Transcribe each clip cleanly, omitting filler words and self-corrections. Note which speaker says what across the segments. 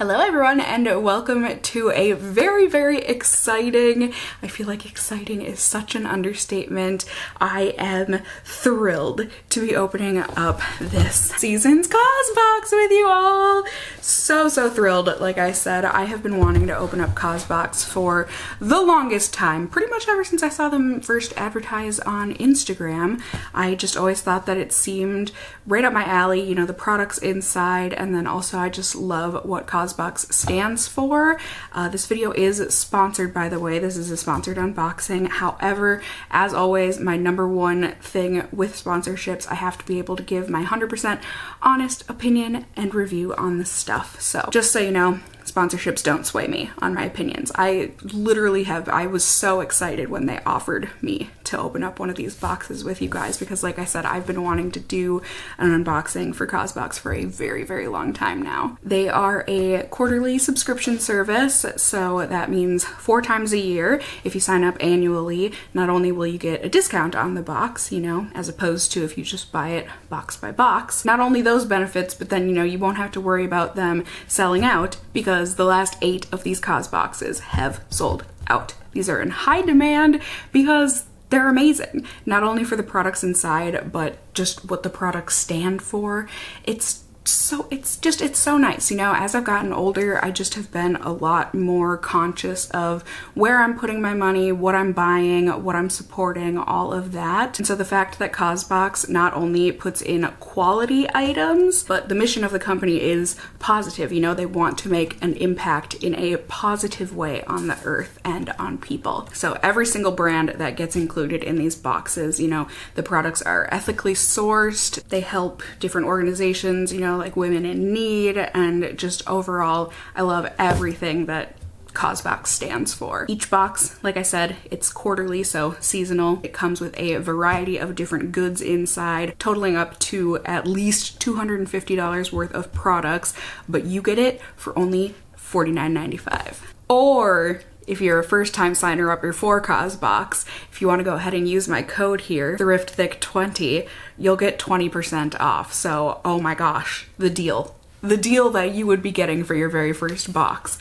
Speaker 1: Hello everyone and welcome to a very exciting, I feel like exciting is such an understatement. I am thrilled to be opening up this season's CAUSEBOX with you all. So thrilled. Like I said, I have been wanting to open up CAUSEBOX for the longest time, pretty much ever since I saw them first advertised on Instagram. I just always thought that it seemed right up my alley, you know, the products inside, and then also I just love what CAUSEBOX stands for. This video is sponsored, by the way. This is a sponsored unboxing. However, as always, my number one thing with sponsorships, I have to be able to give my 100% honest opinion and review on the stuff. So just so you know, sponsorships don't sway me on my opinions. I was so excited when they offered me to open up one of these boxes with you guys because, like I said, I've been wanting to do an unboxing for CAUSEBOX for a very long time now. They are a quarterly subscription service, so that means 4 times a year. If you sign up annually, not only will you get a discount on the box, you know, as opposed to if you just buy it box by box. Not only those benefits, but then, you know, you won't have to worry about them selling out because the last 8 of these CAUSEBOXes have sold out. These are in high demand because they're amazing. Not only for the products inside, but just what the products stand for. It's so nice. You know, as I've gotten older, I just have been a lot more conscious of where I'm putting my money, what I'm buying, what I'm supporting, all of that. And so the fact that CAUSEBOX not only puts in quality items, but the mission of the company is positive. You know, they want to make an impact in a positive way on the earth and on people. So every single brand that gets included in these boxes, you know, the products are ethically sourced. They help different organizations, you know, like Women in Need, and just overall, I love everything that CAUSEBOX stands for. Each box, like I said, it's quarterly, so seasonal. It comes with a variety of different goods inside, totaling up to at least $250 worth of products, but you get it for only $49.95. Or if you're a first-time signer up for CAUSEBOX, if you want to go ahead and use my code here, ThriftThick20, you'll get 20% off. So, oh my gosh, the deal. The deal that you would be getting for your very first box.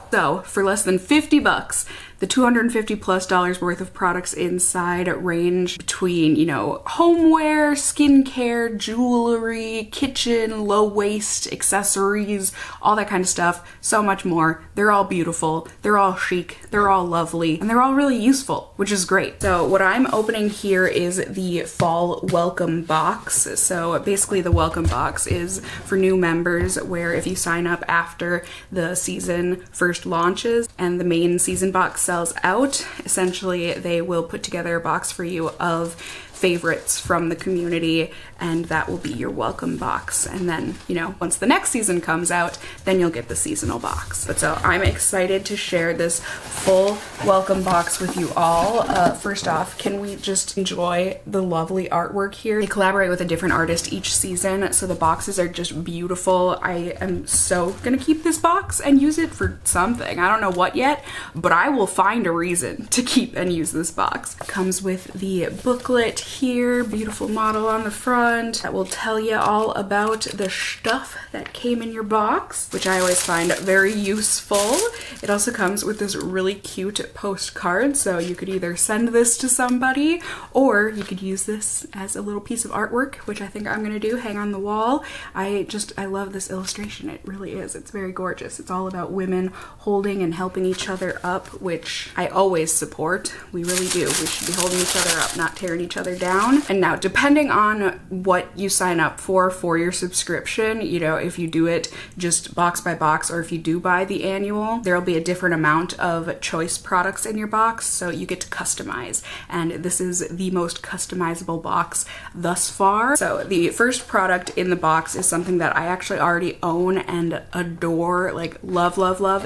Speaker 1: So, for less than 50 bucks, the $250+ worth of products inside range between, you know, homeware, skincare, jewelry, kitchen, low waist accessories, all that kind of stuff, so much more. They're all beautiful, they're all chic, they're all lovely, and they're all really useful, which is great. So what I'm opening here is the fall welcome box. So basically the welcome box is for new members, where if you sign up after the season first launches and the main season box sells out, essentially they will put together a box for you of favorites from the community, and that will be your welcome box. And then, you know, once the next season comes out, then you'll get the seasonal box. But so I'm excited to share this full welcome box with you all. First off, can we just enjoy the lovely artwork here? They collaborate with a different artist each season, so the boxes are just beautiful. I am so gonna keep this box and use it for something. I don't know what yet, but I will find a reason to keep and use this box. It comes with the booklet here, beautiful model on the front that will tell you all about the stuff that came in your box, which I always find very useful. It also comes with this really cute postcard, so you could either send this to somebody or you could use this as a little piece of artwork, which I think I'm gonna do, hang on the wall. I love this illustration. It really is. It's very gorgeous. It's all about women holding and helping each other up, which I always support. We really do. We should be holding each other up, not tearing each other down. And now, depending on what you sign up for your subscription, you know, if you do it just box by box or if you do buy the annual, there'll be a different amount of choice products in your box, so you get to customize. And this is the most customizable box thus far. So the first product in the box is something that I actually already own and adore, like love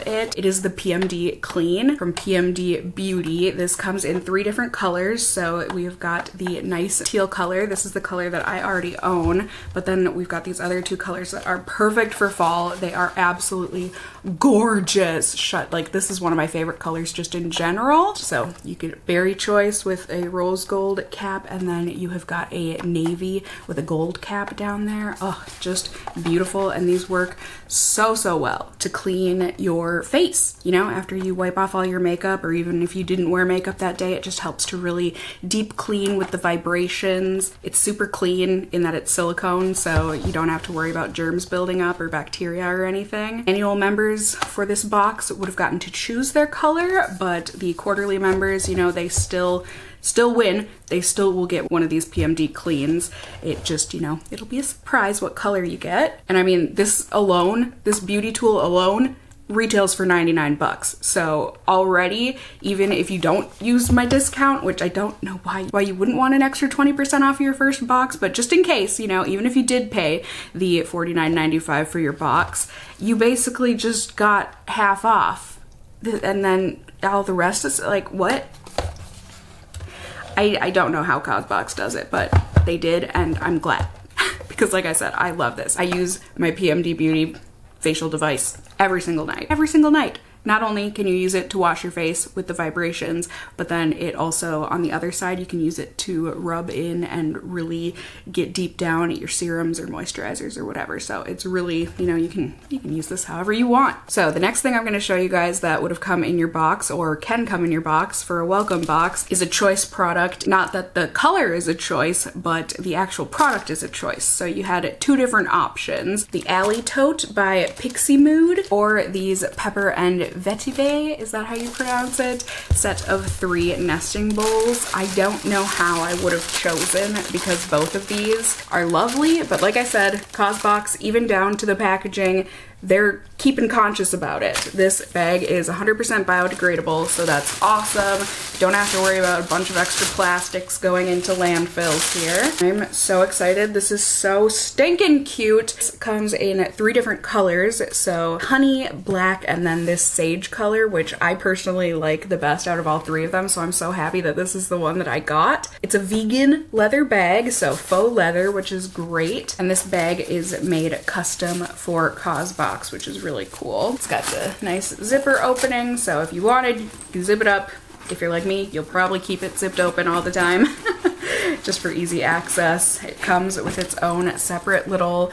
Speaker 1: it. It is the PMD Clean from PMD Beauty. This comes in 3 different colors. So we've got the a nice teal color. This is the color that I already own, but then we've got these other two colors that are perfect for fall. They are absolutely gorgeous. Like, this is one of my favorite colors just in general. So you get berry choice with a rose gold cap, and then you have got a navy with a gold cap down there. Oh, just beautiful. And these work so well to clean your face, you know, after you wipe off all your makeup, or even if you didn't wear makeup that day. It just helps to really deep clean with the vibrations. It's super clean in that it's silicone, so you don't have to worry about germs building up or bacteria or anything. Annual members for this box would have gotten to choose their color, but the quarterly members, you know, they still win. They still will get one of these PMD cleans. It just, you know, it'll be a surprise what color you get. And I mean, this alone, this beauty tool alone, retails for 99 bucks. So already, even if you don't use my discount, which I don't know why you wouldn't want an extra 20% off your first box, but just in case, you know, even if you did pay the $49.95 for your box, you basically just got half off. And then all the rest is like, what? I don't know how CAUSEBOX does it, but they did, and I'm glad. Because like I said, I love this. I use my PMD Beauty facial device every single night. Every single night. Not only can you use it to wash your face with the vibrations, but then it also, on the other side, you can use it to rub in and really get deep down at your serums or moisturizers or whatever. So it's really, you know, you can use this however you want. So the next thing I'm going to show you guys that would have come in your box, or can come in your box for a welcome box, is a choice product. Not that the color is a choice, but the actual product is a choice. So you had two different options: the Alley Tote by Pixie Mood, or these Pepper and Vetiver, is that how you pronounce it? Set of 3 nesting bowls. I don't know how I would have chosen, because both of these are lovely, but like I said, CAUSEBOX, even down to the packaging, they're keeping conscious about it. This bag is 100% biodegradable, so that's awesome. Don't have to worry about a bunch of extra plastics going into landfills here. I'm so excited. This is so stinking cute. This comes in 3 different colors, so honey, black, and then this sage color, which I personally like the best out of all 3 of them, so I'm so happy that this is the one that I got. It's a vegan leather bag, so faux leather, which is great, and this bag is made custom for CAUSEBOX, which is really cool. It's got the nice zipper opening, so if you wanted, you can zip it up. If you're like me, you'll probably keep it zipped open all the time. Just for easy access. It comes with its own separate little,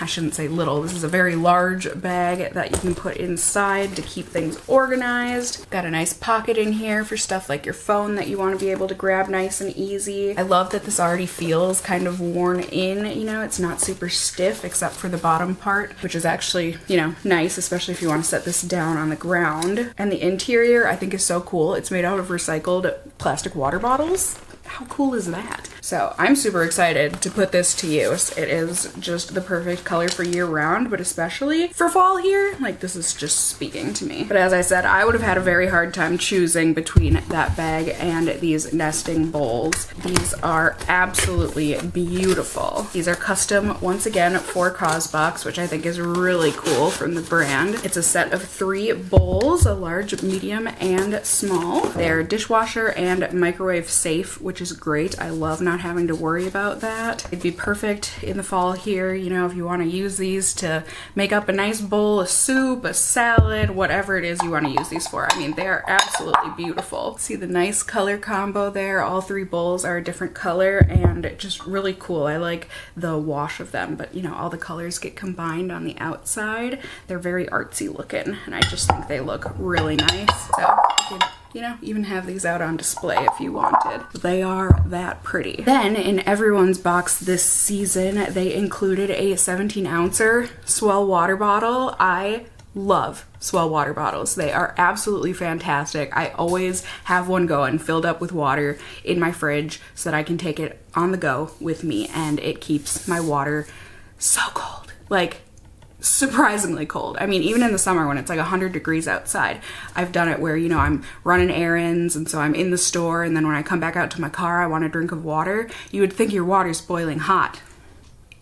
Speaker 1: I shouldn't say little, this is a very large bag that you can put inside to keep things organized. Got a nice pocket in here for stuff like your phone that you want to be able to grab nice and easy. I love that this already feels kind of worn in, you know, it's not super stiff except for the bottom part, which is actually, you know, nice, especially if you want to set this down on the ground. And the interior I think is so cool. It's made out of recycled plastic water bottles. How cool is that? So I'm super excited to put this to use. It is just the perfect color for year round, but especially for fall here, like this is just speaking to me. But as I said, I would have had a very hard time choosing between that bag and these nesting bowls. These are absolutely beautiful. These are custom, once again, for CAUSEBOX, which I think is really cool from the brand. It's a set of 3 bowls, a large, medium, and small. They're dishwasher and microwave safe, which is great. I love not having to worry about that. It'd be perfect in the fall here, you know, if you want to use these to make up a nice bowl of soup, a salad, whatever it is you want to use these for. I mean, they are absolutely beautiful. See the nice color combo there? All 3 bowls are a different color and just really cool. I like the wash of them, but you know, all the colors get combined on the outside. They're very artsy looking, and I just think they look really nice. So you can, you know, even have these out on display if you wanted. They are that pretty. Then in everyone's box this season, they included a 17-ouncer Swell water bottle. I love Swell water bottles. They are absolutely fantastic. I always have one going filled up with water in my fridge so that I can take it on the go with me, and it keeps my water so cold. Like, surprisingly cold. I mean, even in the summer when it's like 100 degrees outside, I've done it where, you know, I'm running errands and so I'm in the store, and then when I come back out to my car, I want a drink of water. You would think your water's boiling hot.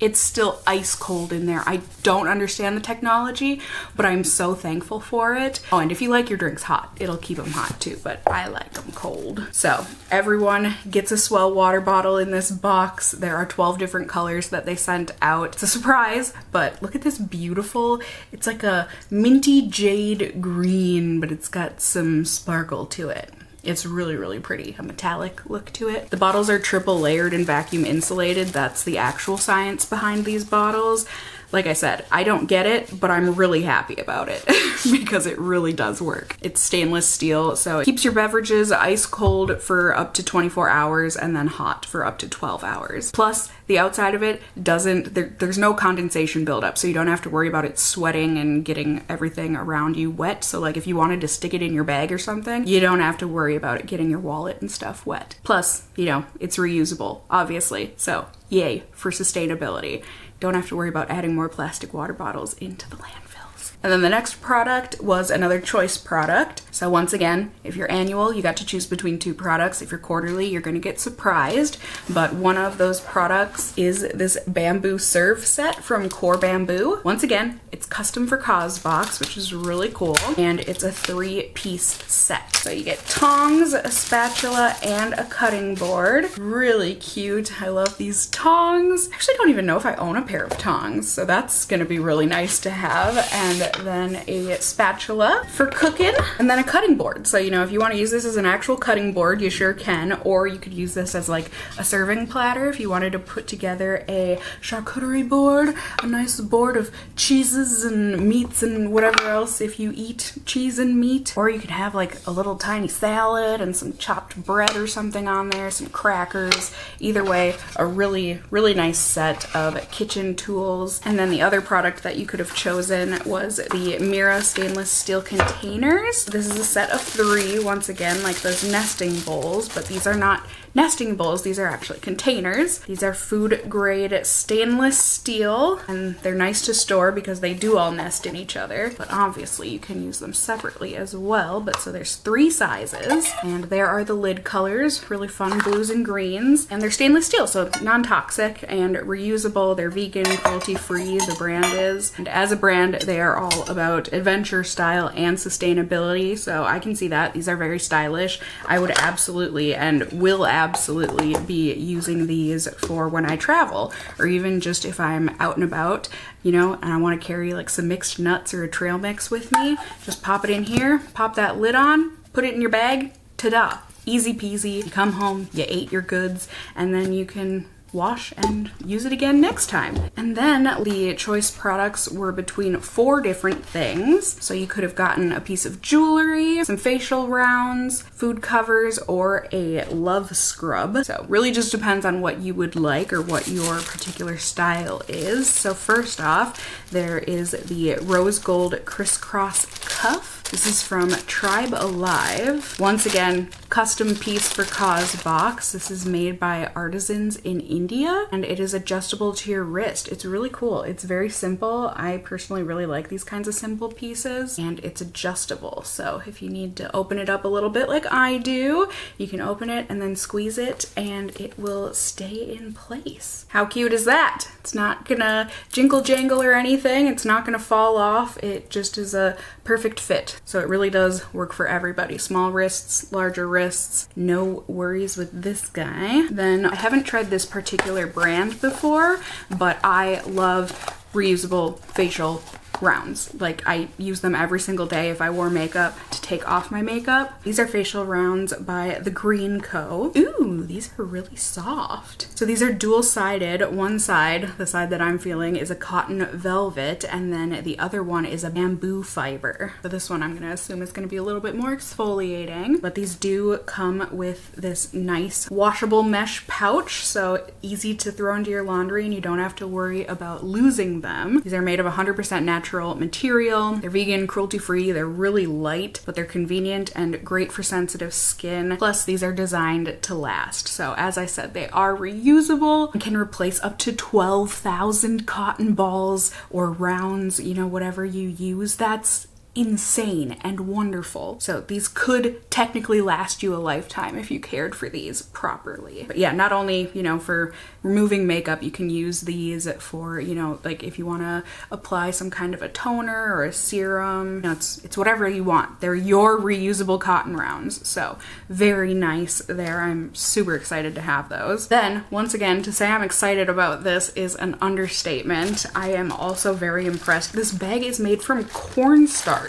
Speaker 1: It's still ice cold in there. I don't understand the technology, but I'm so thankful for it. Oh, and if you like your drinks hot, it'll keep them hot too, but I like them cold. So everyone gets a Swell water bottle in this box. There are 12 different colors that they sent out. It's a surprise, but look at this beautiful, it's like a minty jade green, but it's got some sparkle to it. It's really, really pretty, a metallic look to it. The bottles are triple layered and vacuum insulated. That's the actual science behind these bottles. Like I said, I don't get it, but I'm really happy about it because it really does work. It's stainless steel, so it keeps your beverages ice cold for up to 24 hours and then hot for up to 12 hours. Plus, the outside of it doesn't, there's no condensation buildup, so you don't have to worry about it sweating and getting everything around you wet. So like if you wanted to stick it in your bag or something, you don't have to worry about it getting your wallet and stuff wet. Plus, you know, it's reusable, obviously, so yay for sustainability. Don't have to worry about adding more plastic water bottles into the landfills. And then the next product was another choice product. So once again, if you're annual, you got to choose between 2 products. If you're quarterly, you're gonna get surprised. But one of those products is this bamboo serve set from Core Bamboo. Once again, it's custom for CAUSEBOX, which is really cool. And it's a 3-piece set. So you get tongs, a spatula, and a cutting board. Really cute. I love these tongs. I actually don't even know if I own a pair of tongs, so that's gonna be really nice to have. And then a spatula for cooking, and then a cutting board. So, you know, if you want to use this as an actual cutting board, you sure can, or you could use this as like a serving platter if you wanted to put together a charcuterie board, a nice board of cheeses and meats and whatever else if you eat cheese and meat. Or you could have like a little tiny salad and some chopped bread or something on there, some crackers. Either way, a really, really nice set of kitchen tools. And then the other product that you could have chosen was the Mira stainless steel containers. This is a set of 3, once again, like those nesting bowls, but these are not nesting bowls, these are actually containers. These are food grade stainless steel, and they're nice to store because they do all nest in each other, but obviously you can use them separately as well. But so there's 3 sizes, and there are the lid colors, really fun blues and greens, and they're stainless steel, so non-toxic and reusable. They're vegan, cruelty-free, the brand is, and as a brand, they are all about adventure style and sustainability, so I can see that. These are very stylish. I would absolutely and will absolutely be using these for when I travel, or even just if I'm out and about, you know, and I want to carry like some mixed nuts or a trail mix with me. Just pop it in here, pop that lid on, put it in your bag, ta-da! Easy peasy. You come home, you ate your goods, and then you can wash and use it again next time. And then the choice products were between 4 different things. So you could have gotten a piece of jewelry, some facial rounds, food covers, or a love scrub. So really just depends on what you would like or what your particular style is. So first off, there is the rose gold crisscross cuff. This is from Tribe Alive. Once again, custom piece for CAUSEBOX. This is made by artisans in India, and it is adjustable to your wrist. It's really cool. It's very simple. I personally really like these kinds of simple pieces, and it's adjustable. So if you need to open it up a little bit like I do, you can open it and then squeeze it, and it will stay in place. How cute is that? It's not gonna jingle jangle or anything. It's not gonna fall off. It just is a perfect fit. So it really does work for everybody. Small wrists, larger wrists, no worries with this guy. Then I haven't tried this particular brand before, but I love reusable facial rounds. Like, I use them every single day if I wore makeup to take off my makeup. These are facial rounds by The Green Co. Ooh, these are really soft. So these are dual-sided. One side, the side that I'm feeling, is a cotton velvet, and then the other one is a bamboo fiber. So this one I'm gonna assume is gonna be a little bit more exfoliating, but these do come with this nice washable mesh pouch, so easy to throw into your laundry and you don't have to worry about losing them. These are made of 100% natural material. They're vegan, cruelty-free, they're really light, but they're convenient and great for sensitive skin. Plus, these are designed to last. So as I said, they are reusable and can replace up to 12,000 cotton balls or rounds, you know, whatever you use. That's insane and wonderful. So these could technically last you a lifetime if you cared for these properly. But yeah, not only, you know, for removing makeup, you can use these for, you know, like if you want to apply some kind of a toner or a serum. You know, it's whatever you want. They're your reusable cotton rounds. So very nice there. I'm super excited to have those. Then once again, to say I'm excited about this is an understatement. I am also very impressed. This bag is made from cornstarch.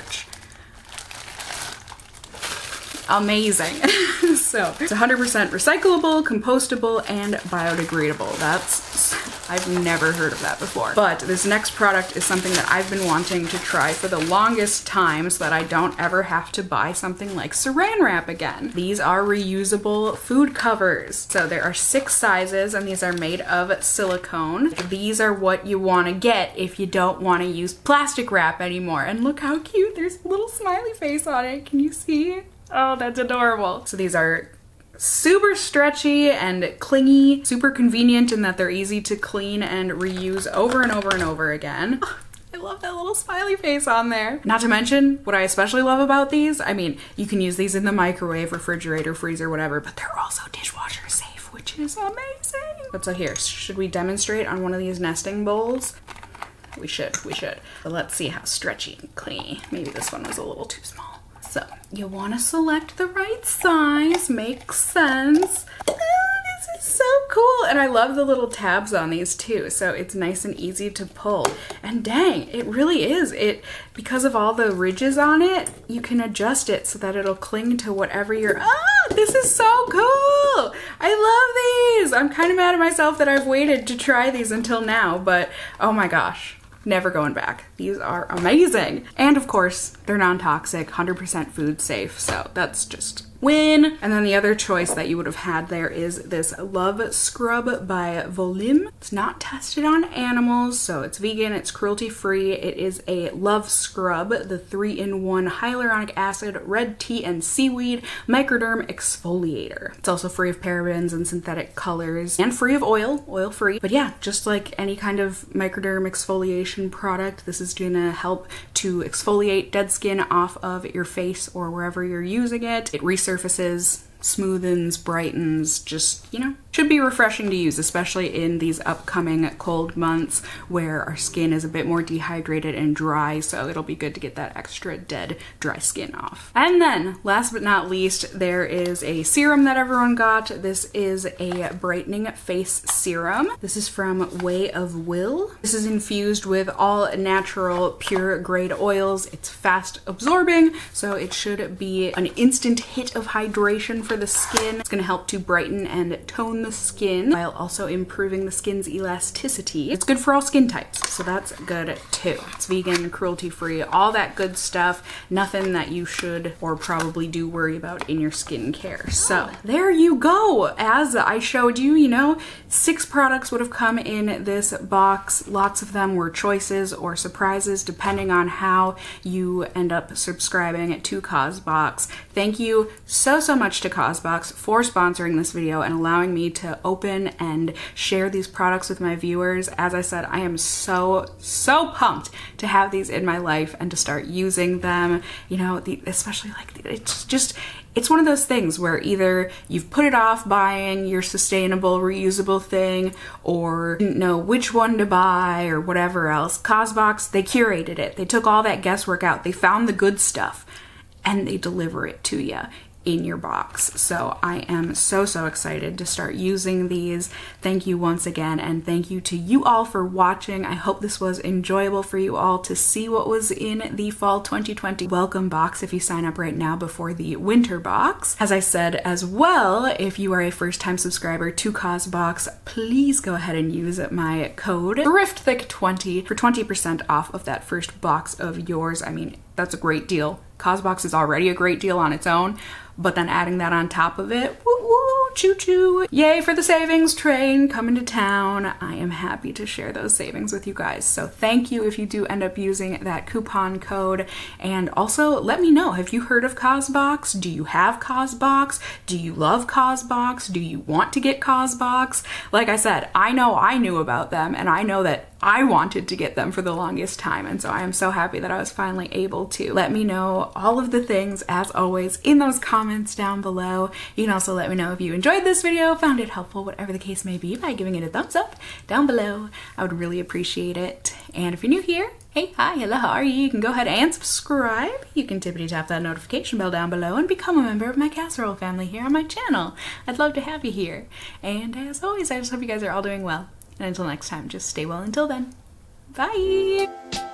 Speaker 1: Amazing. So it's 100% recyclable, compostable, and biodegradable. I've never heard of that before. But this next product is something that I've been wanting to try for the longest time so that I don't ever have to buy something like saran wrap again. These are reusable food covers. So there are 6 sizes and these are made of silicone. These are what you want to get if you don't want to use plastic wrap anymore. And look how cute, there's a little smiley face on it. Can you see? Oh, that's adorable. So these are super stretchy and clingy, super convenient in that they're easy to clean and reuse over and over and over again. Oh, I love that little smiley face on there. Not to mention, what I especially love about these, I mean, you can use these in the microwave, refrigerator, freezer, whatever, but they're also dishwasher safe, which is amazing. But so here, should we demonstrate on one of these nesting bowls? We should. But let's see how stretchy and clingy. Maybe this one was a little too small. So you want to select the right size, makes sense. Oh, this is so cool. And I love the little tabs on these too. So it's nice and easy to pull. And dang, it really is. Because of all the ridges on it, you can adjust it so that it'll cling to whatever you're, this is so cool. I love these. I'm kind of mad at myself that I've waited to try these until now, but oh my gosh. Never going back. These are amazing. And of course, they're non-toxic, 100% food safe, so that's just win. And then the other choice that you would have had there is this Love Scrub by Volume. It's not tested on animals, so it's vegan, it's cruelty-free. It is a Love Scrub, the 3-in-1 hyaluronic acid, red tea, and seaweed microderm exfoliator. It's also free of parabens and synthetic colors, and free of oil-free. But yeah, just like any kind of microderm exfoliation product, this is gonna help to exfoliate dead skin off of your face or wherever you're using it. It resurfaces, smoothens, brightens, just, you know, should be refreshing to use, especially in these upcoming cold months where our skin is a bit more dehydrated and dry, so it'll be good to get that extra dead, dry skin off. And then, last but not least, there is a serum that everyone got. This is a brightening face serum. This is from Way of Will. This is infused with all natural, pure grade oils. It's fast absorbing, so it should be an instant hit of hydration for the skin. It's gonna help to brighten and tone the skin while also improving the skin's elasticity. It's good for all skin types, so that's good too. It's vegan, cruelty-free, all that good stuff. Nothing that you should or probably do worry about in your skincare. So there you go. As I showed you, you know, 6 products would have come in this box. Lots of them were choices or surprises depending on how you end up subscribing to CAUSEBOX. Thank you so much to CAUSEBOX for sponsoring this video and allowing me to open and share these products with my viewers. As I said, I am so pumped to have these in my life and to start using them. You know, especially like, it's one of those things where either you've put it off buying your sustainable, reusable thing or didn't know which one to buy or whatever else. CAUSEBOX, they curated it. They took all that guesswork out. They found the good stuff and they deliver it to you in your box. So I am so excited to start using these. Thank you once again, and thank you to you all for watching. I hope this was enjoyable for you all to see what was in the fall 2020 welcome box if you sign up right now before the winter box. As I said as well, if you are a first-time subscriber to CAUSEBOX, please go ahead and use my code THRIFTTHICK20 for 20% off of that first box of yours. I mean, that's a great deal. CAUSEBOX is already a great deal on its own, but then adding that on top of it, woo woo, choo choo. Yay for the savings train coming to town. I am happy to share those savings with you guys. So thank you if you do end up using that coupon code. And also let me know, have you heard of CAUSEBOX? Do you have CAUSEBOX? Do you love CAUSEBOX? Do you want to get CAUSEBOX? Like I said, I know I knew about them and I know that I wanted to get them for the longest time, and so I am so happy that I was finally able to. Let me know all of the things, as always, in those comments down below. You can also let me know if you enjoyed this video, found it helpful, whatever the case may be, by giving it a thumbs up down below. I would really appreciate it. And if you're new here, hey, hi, hello, how are you? You can go ahead and subscribe. You can tippity tap that notification bell down below and become a member of my casserole family here on my channel. I'd love to have you here. And as always, I just hope you guys are all doing well. And until next time, just stay well until then. Bye!